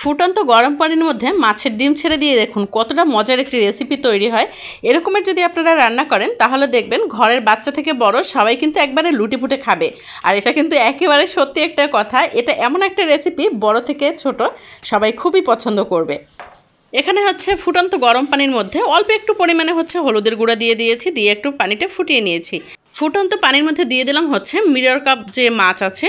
ফুটন্ত গরম পানির মধ্যে মাছের ডিম ছেড়ে দিয়ে দেখুন কতটা মজার একটি রেসিপি তৈরি হয়। এরকমের যদি আপনারা রান্না করেন তাহলে দেখবেন ঘরের বাচ্চা থেকে বড় সবাই কিন্তু একবারে লুটিপুটে খাবে। আর এটা কিন্তু একেবারে সত্যি একটা কথা, এটা এমন একটা রেসিপি বড় থেকে ছোট সবাই খুবই পছন্দ করবে। এখানে হচ্ছে ফুটন্ত গরম পানির মধ্যে অল্প একটু পরিমাণে হচ্ছে হলুদের গুঁড়া দিয়ে দিয়েছি, দিয়ে একটু পানিটা ফুটিয়ে নিয়েছি। ফুটন্ত পানির মধ্যে দিয়ে দিলাম হচ্ছে মিরর কাপ যে মাছ আছে,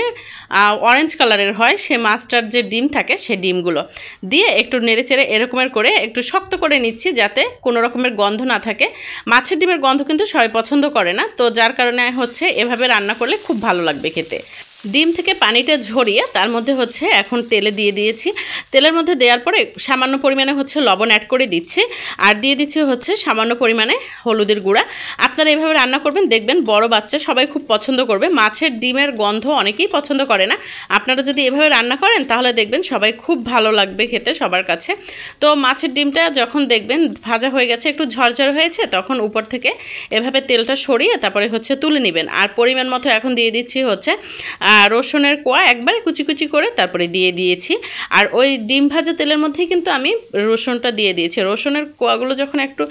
অরেঞ্জ কালারের হয়, সে মাছটার যে ডিম থাকে সেই ডিমগুলো দিয়ে একটু নেড়েচেড়ে এরকমের করে একটু শক্ত করে নিচ্ছি যাতে কোনো রকমের গন্ধ না থাকে। মাছের ডিমের গন্ধ কিন্তু সবাই পছন্দ করে না, তো যার কারণে হচ্ছে এভাবে রান্না করলে খুব ভালো লাগবে খেতে। ডিম থেকে পানিটা ঝরিয়ে তার মধ্যে হচ্ছে এখন তেলে দিয়ে দিয়েছি। তেলের মধ্যে দেওয়ার পরে সামান্য পরিমাণে হচ্ছে লবণ অ্যাড করে দিচ্ছি, আর দিয়ে দিচ্ছি হচ্ছে সামান্য পরিমাণে হলুদের গুঁড়া। আপনারা এইভাবে রান্না করবেন, দেখবেন বড় বাচ্চা সবাই খুব পছন্দ করবে। মাছের ডিমের গন্ধ অনেকেই পছন্দ করে না, আপনারা যদি এভাবে রান্না করেন তাহলে দেখবেন সবাই খুব ভালো লাগবে খেতে সবার কাছে। তো মাছের ডিমটা যখন দেখবেন ভাজা হয়ে গেছে, একটু ঝরঝর হয়েছে, তখন উপর থেকে এভাবে তেলটা সরিয়ে তারপরে হচ্ছে তুলে নেবেন। আর পরিমাণ মতো এখন দিয়ে দিচ্ছি হচ্ছে রসুনের কোয়া একবারে কুচি কুচি করে তারপরে দিয়ে দিয়েছি। আর ওই ডিম ভাজা তেলের মধ্যেই কিন্তু আমি রসুনটা দিয়ে দিয়েছি। রসুনের কোয়াগুলো যখন একটু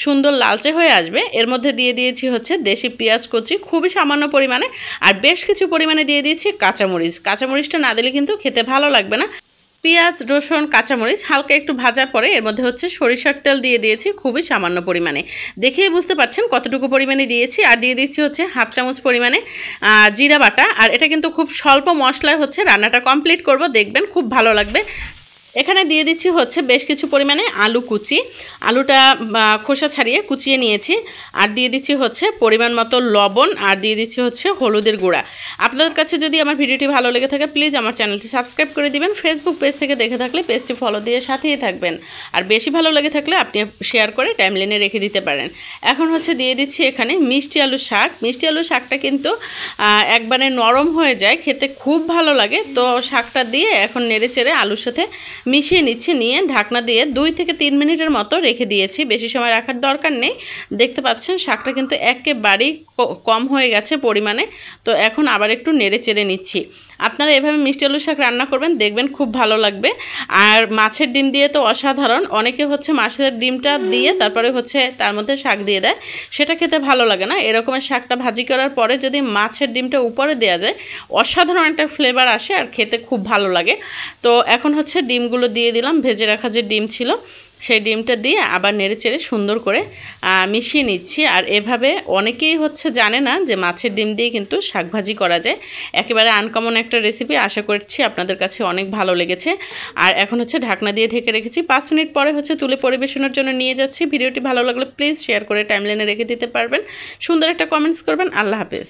সুন্দর লালচে হয়ে আসবে এর মধ্যে দিয়ে দিয়েছি হচ্ছে দেশি পেঁয়াজ কুচি খুবই সামান্য পরিমাণে, আর বেশ কিছু পরিমাণে দিয়ে দিয়েছি কাঁচামরিচ। কাঁচামরিচটা না দিলে কিন্তু খেতে ভালো লাগবে না। পেঁয়াজ, রসুন, কাঁচামরিচ হালকা একটু ভাজার পরে এর মধ্যে হচ্ছে সরিষার তেল দিয়ে দিয়েছি খুবই সামান্য পরিমাণে, দেখেই বুঝতে পারছেন কতটুকু পরিমাণে দিয়েছি। আর দিয়ে দিচ্ছি হচ্ছে হাফ চামচ পরিমাণে জিরা বাটা। আর এটা কিন্তু খুব স্বল্প মশলায় হচ্ছে রান্নাটা কমপ্লিট করব, দেখবেন খুব ভালো লাগবে। এখানে দিয়ে দিচ্ছি হচ্ছে বেশ কিছু পরিমাণে আলু কুচি, আলুটা খোসা ছাড়িয়ে কুচিয়ে নিয়েছি। আর দিয়ে দিচ্ছি হচ্ছে পরিমাণ মতো লবণ, আর দিয়ে দিচ্ছি হচ্ছে হলুদের গুঁড়া। আপনাদের কাছে যদি আমার ভিডিওটি ভালো লেগে থাকে প্লিজ আমার চ্যানেলটি সাবস্ক্রাইব করে দিবেন। ফেসবুক পেজ থেকে দেখে থাকলে পেজটি ফলো দিয়ে সাথেই থাকবেন। আর বেশি ভালো লেগে থাকলে আপনি শেয়ার করে টাইমলাইনে রেখে দিতে পারেন। এখন হচ্ছে দিয়ে দিচ্ছি এখানে মিষ্টি আলু শাক। মিষ্টি আলু শাকটা কিন্তু একবারে নরম হয়ে যায়, খেতে খুব ভালো লাগে। তো শাকটা দিয়ে এখন নেড়ে চেড়ে আলুর সাথে মিশিয়ে নিচ্ছি, নিয়ে ঢাকনা দিয়ে 2 থেকে 3 মিনিটের মতো রেখে দিয়েছি। বেশি সময় রাখার দরকার নেই। দেখতে পাচ্ছেন শাকটা কিন্তু একেবারেই কম হয়ে গেছে পরিমাণে। তো এখন আবার একটু নেড়ে চেড়ে নিচ্ছি। আপনারা এভাবে মিষ্টি আলু শাক রান্না করবেন, দেখবেন খুব ভালো লাগবে। আর মাছের ডিম দিয়ে তো অসাধারণ। অনেকে হচ্ছে মাছের ডিমটা দিয়ে তারপরে হচ্ছে তার মধ্যে শাক দিয়ে দেয়, সেটা খেতে ভালো লাগে না। এরকমের শাকটা ভাজি করার পরে যদি মাছের ডিমটা উপরে দেওয়া যায় অসাধারণ একটা ফ্লেভার আসে আর খেতে খুব ভালো লাগে। তো এখন হচ্ছে ডিমগুলো দিয়ে দিলাম, ভেজে রাখা যে ডিম ছিল সেই ডিমটা দিয়ে আবার নেড়েচেড়ে সুন্দর করে মিশিয়ে নিচ্ছি। আর এভাবে অনেকেই হচ্ছে জানে না যে মাছের ডিম দিয়ে কিন্তু শাকভাজি করা যায়। একেবারে আনকমন একটা রেসিপি, আশা করছি আপনাদের কাছে অনেক ভালো লেগেছে। আর এখন হচ্ছে ঢাকনা দিয়ে ঢেকে রেখেছি। 5 মিনিট পরে হচ্ছে তুলে পরিবেশনের জন্য নিয়ে যাচ্ছি। ভিডিওটি ভালো লাগলে প্লিজ শেয়ার করে টাইমলাইনে রেখে দিতে পারবেন, সুন্দর একটা কমেন্টস করবেন। আল্লাহ হাফেজ।